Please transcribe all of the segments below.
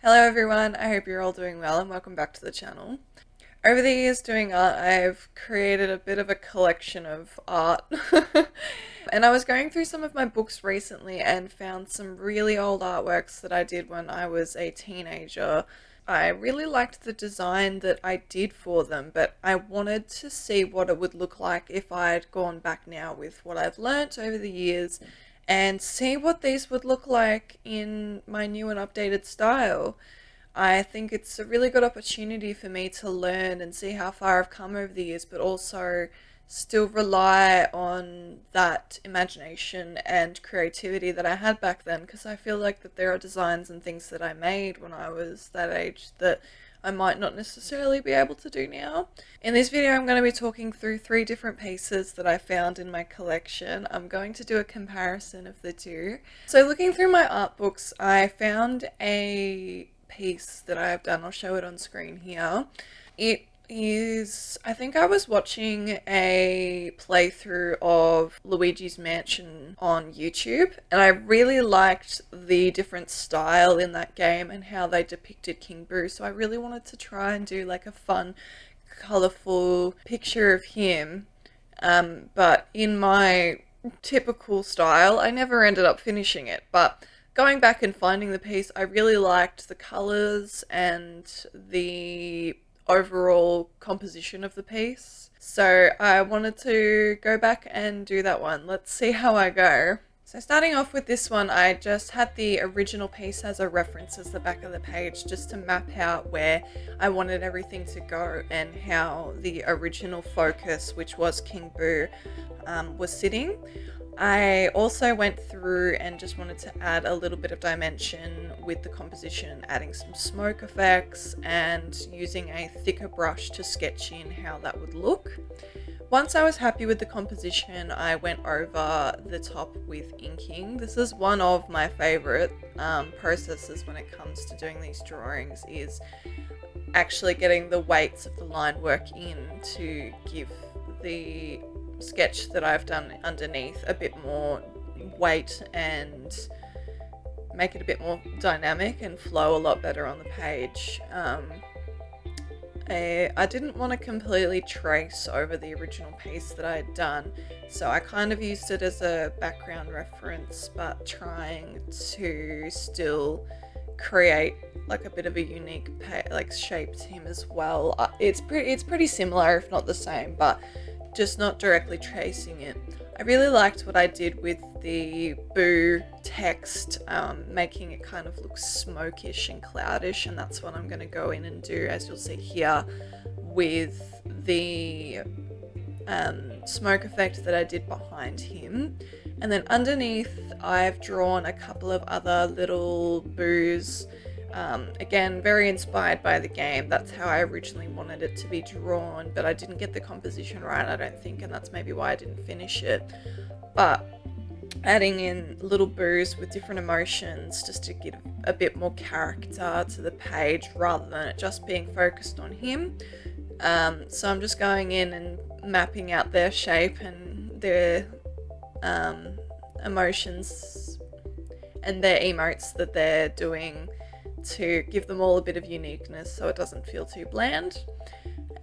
Hello everyone, I hope you're all doing well and welcome back to the channel. Over the years doing art, I've created a bit of a collection of art. And I was going through some of my books recently and found some really old artworks that I did when I was a teenager. I really liked the design that I did for them, but I wanted to see what it would look like if I'd gone back now with what I've learnt over the years and see what these would look like in my new and updated style. I think it's a really good opportunity for me to learn and see how far I've come over the years, but also still rely on that imagination and creativity that I had back then, because I feel like that there are designs and things that I made when I was that age that I might not necessarily be able to do now. In this video, I'm going to be talking through 3 different pieces that I found in my collection. I'm going to do a comparison of the two. So looking through my art books, I found a piece that I have done. I'll show it on screen here. It is, I think I was watching a playthrough of Luigi's Mansion on YouTube, and I really liked the different style in that game and how they depicted King Boo, so I really wanted to try and do like a fun, colourful picture of him, but in my typical style. I never ended up finishing it, but going back and finding the piece, I really liked the colours and the overall composition of the piece. So I wanted to go back and do that one. Let's see how I go. So starting off with this one, I just had the original piece as a reference as the back of the page, just to map out where I wanted everything to go and how the original focus, which was King Boo, was sitting. I also went through and just wanted to add a little bit of dimension with the composition, adding some smoke effects and using a thicker brush to sketch in how that would look. Once I was happy with the composition, I went over the top with inking. This is one of my favorite processes when it comes to doing these drawings, is actually getting the weights of the line work in to give the sketch that I've done underneath a bit more weight and make it a bit more dynamic and flow a lot better on the page. I didn't want to completely trace over the original piece that I had done, so I kind of used it as a background reference, but trying to still create like a bit of a unique shape to him as well. It's pretty similar, if not the same, but just not directly tracing it. I really liked what I did with the Boo text, making it kind of look smokish and cloudish, and that's what I'm going to go in and do, as you'll see here, with the smoke effect that I did behind him. And then underneath, I've drawn a couple of other little Boos. Again, very inspired by the game. That's how I originally wanted it to be drawn, but I didn't get the composition right, I don't think, and that's maybe why I didn't finish it. But adding in little Boos with different emotions just to give a bit more character to the page rather than it just being focused on him. So I'm just going in and mapping out their shape and their emotions and their emotes that they're doing to give them all a bit of uniqueness so it doesn't feel too bland.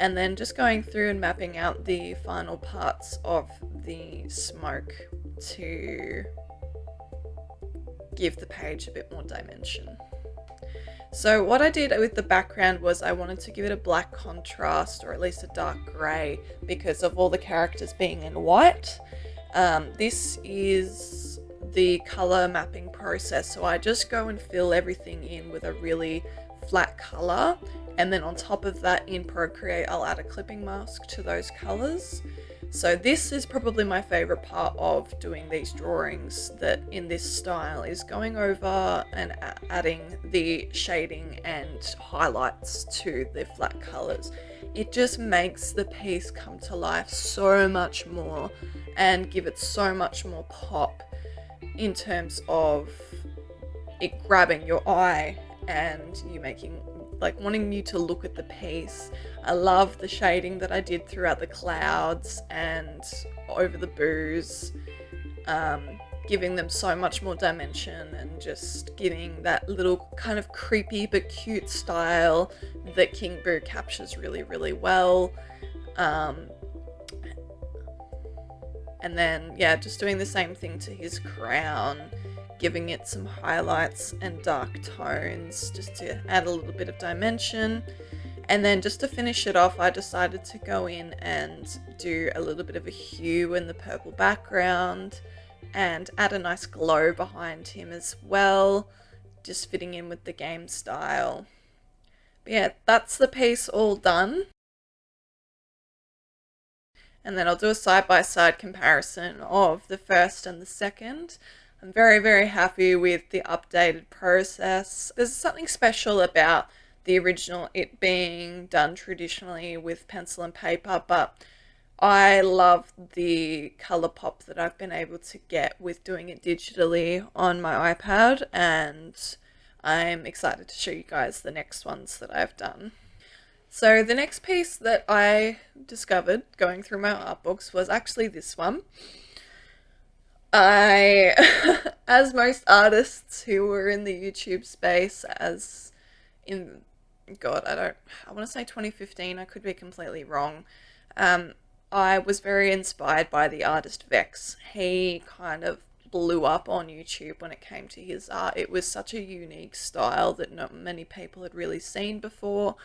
And then just going through and mapping out the final parts of the smoke to give the page a bit more dimension. So what I did with the background was I wanted to give it a black contrast, or at least a dark grey, because of all the characters being in white. This is the color mapping process, so I just go and fill everything in with a really flat color, and then on top of that in Procreate I'll add a clipping mask to those colors. So this is probably my favorite part of doing these drawings that in this style, is going over and adding the shading and highlights to the flat colors. It just makes the piece come to life so much more and give it so much more pop in terms of it grabbing your eye and you making, like, wanting you to look at the piece. I love the shading that I did throughout the clouds and over the Boos. giving them so much more dimension and just giving that little kind of creepy but cute style that King Boo captures really, really well. And then, yeah, just doing the same thing to his crown, giving it some highlights and dark tones just to add a little bit of dimension. And then just to finish it off, I decided to go in and do a little bit of a hue in the purple background and add a nice glow behind him as well, just fitting in with the game style. But yeah, that's the piece all done. And then I'll do a side-by-side comparison of the first and the second. I'm very, very happy with the updated process. There's something special about the original, it being done traditionally with pencil and paper, but I love the color pop that I've been able to get with doing it digitally on my iPad, and I'm excited to show you guys the next ones that I've done. So the next piece that I discovered going through my art books was actually this one. As most artists who were in the YouTube space, as in, God, I want to say 2015, I could be completely wrong. I was very inspired by the artist Vex. He kind of blew up on YouTube when it came to his art. It was such a unique style that not many people had really seen before.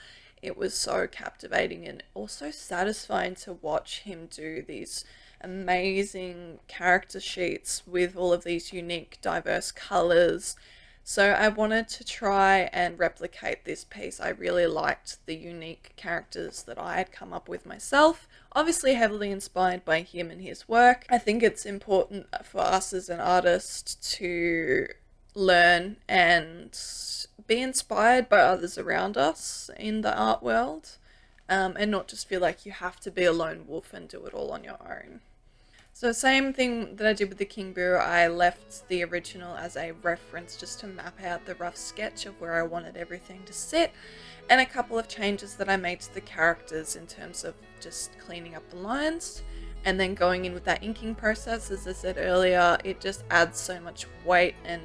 It was so captivating and also satisfying to watch him do these amazing character sheets with all of these unique, diverse colors. So I wanted to try and replicate this piece. I really liked the unique characters that I had come up with myself, obviously heavily inspired by him and his work. I think it's important for us as an artist to learn and be inspired by others around us in the art world, and not just feel like you have to be a lone wolf and do it all on your own. So same thing that I did with the King Boo, I left the original as a reference just to map out the rough sketch of where I wanted everything to sit, and a couple of changes that I made to the characters in terms of just cleaning up the lines, and then going in with that inking process. As I said earlier, it just adds so much weight and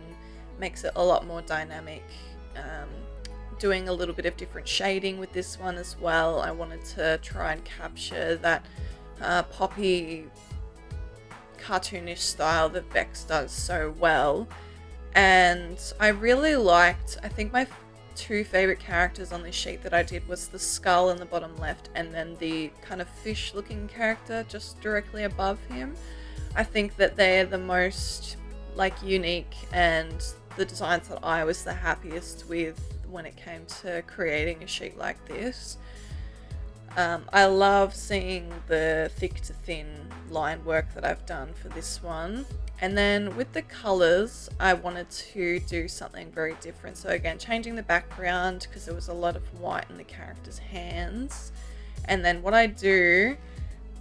makes it a lot more dynamic. Doing a little bit of different shading with this one as well. I wanted to try and capture that poppy cartoonish style that Vex does so well. And I really liked, I think my two favorite characters on this sheet that I did was the skull in the bottom left and then the kind of fish looking character just directly above him. I think that they're the most unique and the designs that I was the happiest with when it came to creating a sheet like this. I love seeing the thick to thin line work that I've done for this one. And then with the colors, I wanted to do something very different. So again, changing the background because there was a lot of white in the character's hands. And then what I do,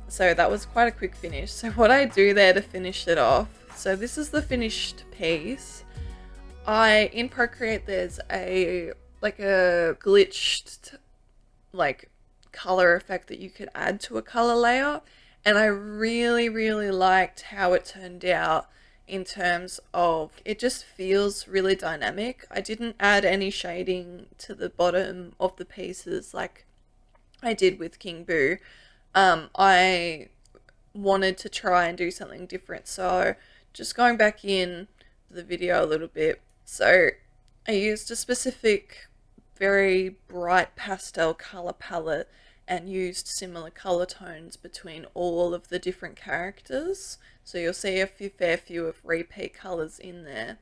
so that was quite a quick finish. So what I do there to finish it off, so this is the finished piece. In Procreate, there's a glitched color effect that you could add to a color layer, and I really, really liked how it turned out in terms of it just feels really dynamic. I didn't add any shading to the bottom of the pieces like I did with King Boo. I wanted to try and do something different, so just going back in the video a little bit. So I used a specific very bright pastel color palette and used similar color tones between all of the different characters. So you'll see a fair few of repeat colors in there.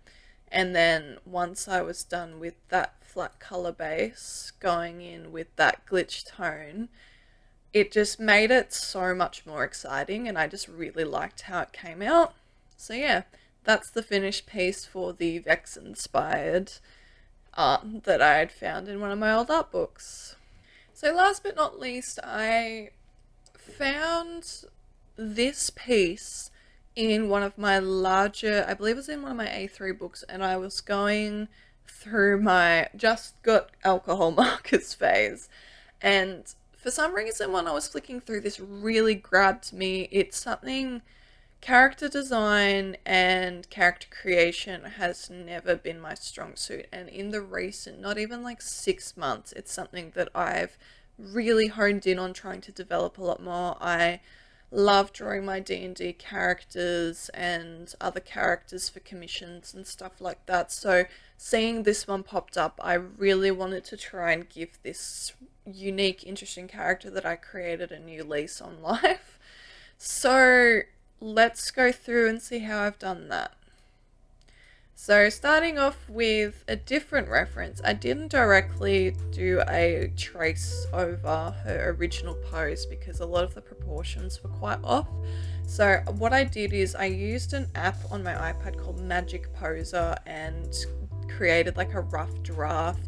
And then once I was done with that flat color base, going in with that glitch tone, it just made it so much more exciting, and I just really liked how it came out. So yeah, that's the finished piece for the Vex inspired art that I had found in one of my old art books. So last but not least, I found this piece in one of my larger, I believe it was in one of my A3 books, and I was going through my just got alcohol markers phase, and for some reason when I was flicking through, this really grabbed me. It's something character design and character creation has never been my strong suit, and in the recent, not even like 6 months, it's something that I've really honed in on trying to develop a lot more. I love drawing my D&D characters and other characters for commissions and stuff like that, so seeing this one popped up, I really wanted to try and give this unique, interesting character that I created a new lease on life. So let's go through and see how I've done that. So starting off with a different reference, I didn't directly do a trace over her original pose because a lot of the proportions were quite off. So what I did is I used an app on my iPad called Magic Poser and created like a rough draft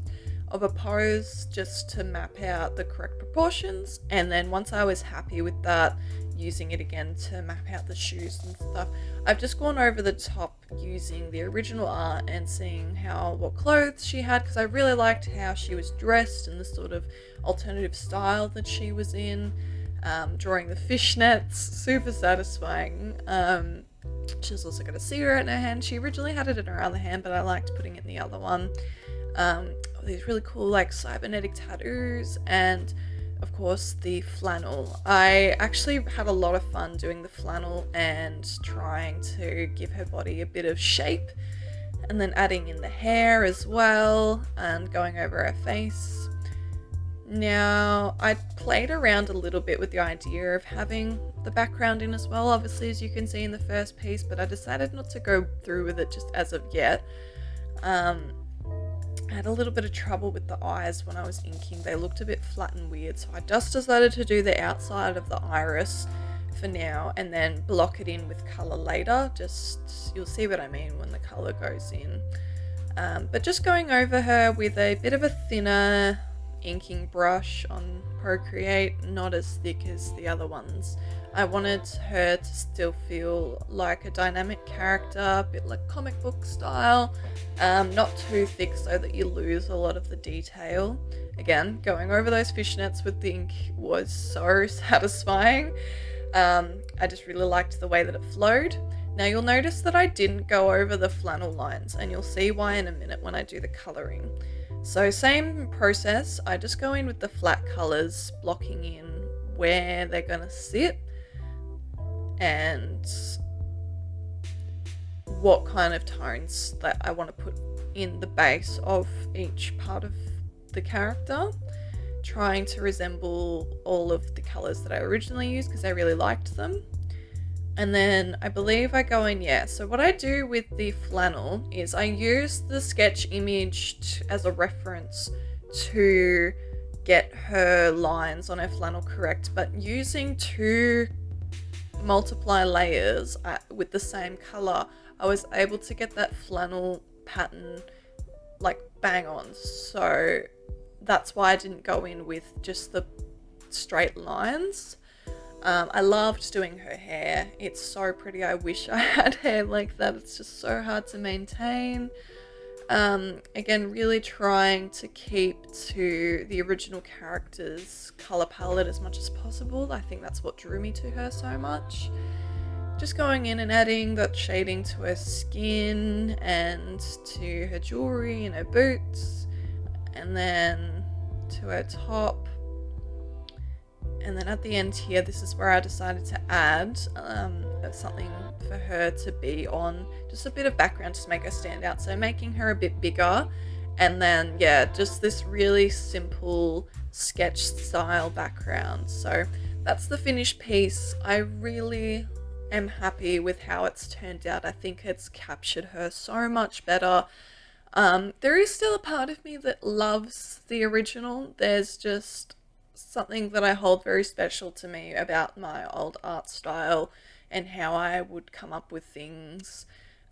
of a pose just to map out the correct proportions, and then once I was happy with that, using it again to map out the shoes and stuff. I've just gone over the top using the original art and seeing what clothes she had, because I really liked how she was dressed and the sort of alternative style that she was in. Drawing the fishnets, super satisfying. She's also got a cigarette in her hand. She originally had it in her other hand, but I liked putting it in the other one. These really cool like cybernetic tattoos, and of course the flannel. I actually had a lot of fun doing the flannel and trying to give her body a bit of shape, and then adding in the hair as well and going over her face. Now, I played around a little bit with the idea of having the background in as well, obviously, as you can see in the first piece, but I decided not to go through with it just as of yet. I had a little bit of trouble with the eyes when I was inking. They looked a bit flat and weird, so I just decided to do the outside of the iris for now and then block it in with colour later. You'll see what I mean when the colour goes in. But just going over her with a bit of a thinner inking brush on Procreate, not as thick as the other ones. I wanted her to still feel like a dynamic character, a bit like comic book style, not too thick so that you lose a lot of the detail. Again, going over those fishnets with the ink was so satisfying. I just really liked the way that it flowed. Now you'll notice that I didn't go over the flannel lines, and you'll see why in a minute when I do the colouring. So same process, I just go in with the flat colours, blocking in where they're going to sit and what kind of tones that I want to put in the base of each part of the character, trying to resemble all of the colours that I originally used because I really liked them. And then I believe I go in, so what I do with the flannel is I use the sketch image as a reference to get her lines on her flannel correct, but using two multiply layers with the same colour, I was able to get that flannel pattern like bang on. So that's why I didn't go in with just the straight lines. I loved doing her hair. It's so pretty. I wish I had hair like that. It's just so hard to maintain. Again, really trying to keep to the original character's colour palette as much as possible. I think that's what drew me to her so much. Just going in and adding that shading to her skin and to her jewellery and her boots, and then to her top. And then at the end here, this is where I decided to add something for her to be on, just a bit of background to make her stand out. So making her a bit bigger, and then just this really simple sketch style background. So that's the finished piece. I really am happy with how it's turned out. I think it's captured her so much better. There is still a part of me that loves the original. There's just something that I hold very special to me about my old art style and how I would come up with things.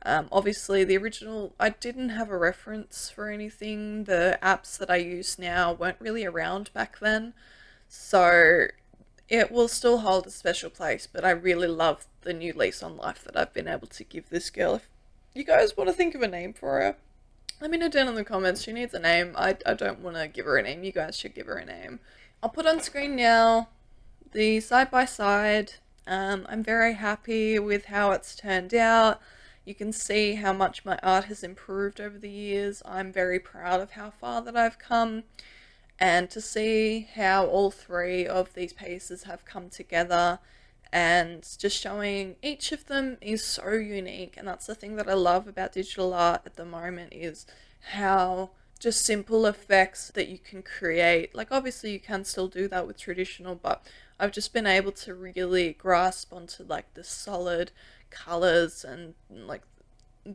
Obviously the original, I didn't have a reference for anything. The apps that I use now weren't really around back then, so it will still hold a special place, but I really love the new lease on life that I've been able to give this girl. If you guys want to think of a name for her, let me know down in the comments. She needs a name. I don't want to give her a name. You guys should give her a name. I'll put on screen now the side by side I'm very happy with how it's turned out. You can see how much my art has improved over the years. I'm very proud of how far that I've come, and to see how all three of these pieces have come together and just showing each of them is so unique. And that's the thing that I love about digital art at the moment, is how just simple effects that you can create. Like, obviously you can still do that with traditional, but I've just been able to really grasp onto like the solid colors and like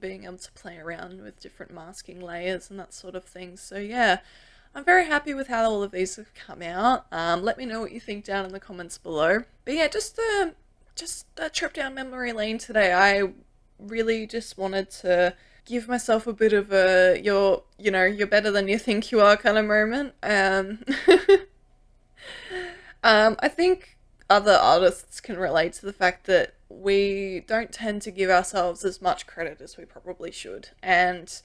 being able to play around with different masking layers and that sort of thing. So yeah, I'm very happy with how all of these have come out. Let me know what you think down in the comments below. But yeah, just a trip down memory lane today. I really just wanted to give myself a bit of a you're better than you think you are kind of moment. I think other artists can relate to the fact that we don't tend to give ourselves as much credit as we probably should. And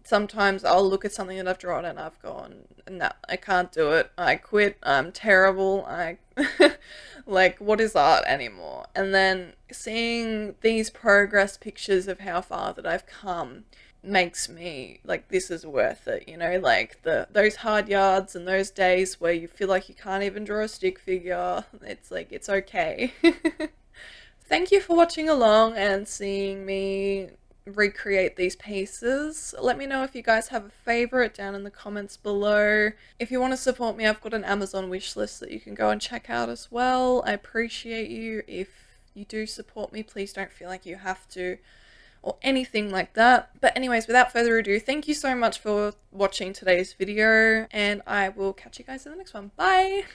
sometimes I'll look at something that I've drawn and I've gone, no, I can't do it. I quit. I'm terrible. I like, what is art anymore? And then seeing these progress pictures of how far that I've come makes me like, this is worth it, like those hard yards and those days where you feel like you can't even draw a stick figure. It's like, it's okay. Thank you for watching along and seeing me recreate these pieces. Let me know if you guys have a favorite down in the comments below. If you want to support me, I've got an Amazon wish list that you can go and check out as well. I appreciate you. If you do support me, please don't feel like you have to or anything like that. But anyways, without further ado, thank you so much for watching today's video, and I will catch you guys in the next one. Bye!